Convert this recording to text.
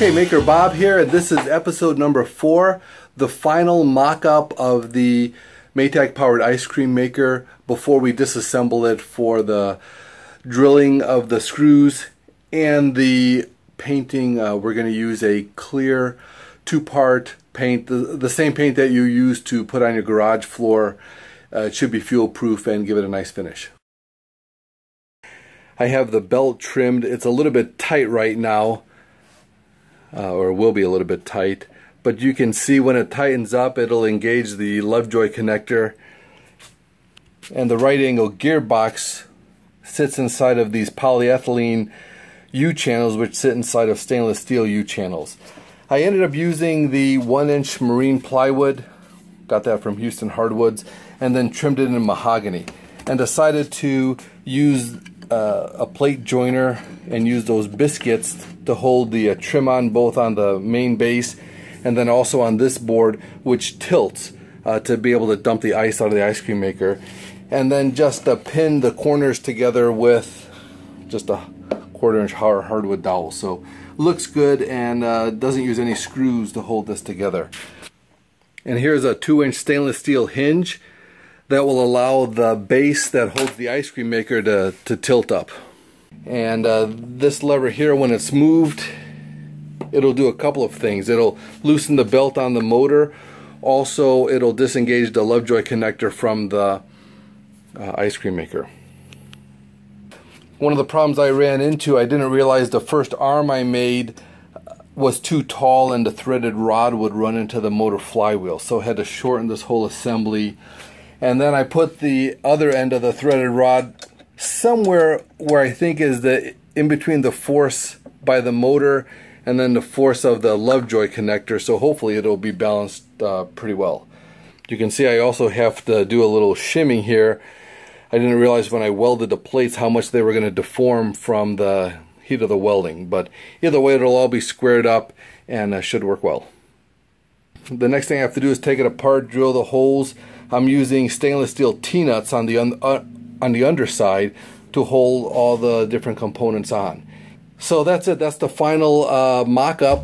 Okay, Maker Bob here, and this is episode number 4, the final mock-up of the Maytag powered ice cream maker before we disassemble it for the drilling of the screws and the painting. We're going to use a clear 2-part paint, the same paint that you use to put on your garage floor. It should be fuel proof and give it a nice finish. I have the belt trimmed. It's a little bit tight right now. Or will be a little bit tight, but you can see when it tightens up, it'll engage the Lovejoy connector, and the right angle gearbox sits inside of these polyethylene U-channels, which sit inside of stainless steel U-channels. I ended up using the 1-inch marine plywood, got that from Houston Hardwoods, and then trimmed it in mahogany, and decided to use a plate joiner and use those biscuits to hold the trim on, both on the main base and then also on this board, which tilts to be able to dump the ice out of the ice cream maker, and then just pin the corners together with just a 1/4-inch hardwood dowel. So looks good, and doesn't use any screws to hold this together. And here's a 2-inch stainless steel hinge that will allow the base that holds the ice cream maker to tilt up. And this lever here, when it's moved, it'll do a couple of things. It'll loosen the belt on the motor. Also, it'll disengage the Lovejoy connector from the ice cream maker. One of the problems I ran into, I didn't realize the first arm I made was too tall and the threaded rod would run into the motor flywheel. So I had to shorten this whole assembly. And then I put the other end of the threaded rod somewhere where I think is in between the force by the motor and then the force of the Lovejoy connector, so hopefully it'll be balanced pretty well. You can see I also have to do a little shimming here. I didn't realize when I welded the plates how much they were going to deform from the heat of the welding, but either way it'll all be squared up and should work well. The next thing I have to do is take it apart, drill the holes. I'm using stainless steel T-nuts on the underside to hold all the different components on. So that's it. That's the final mock-up.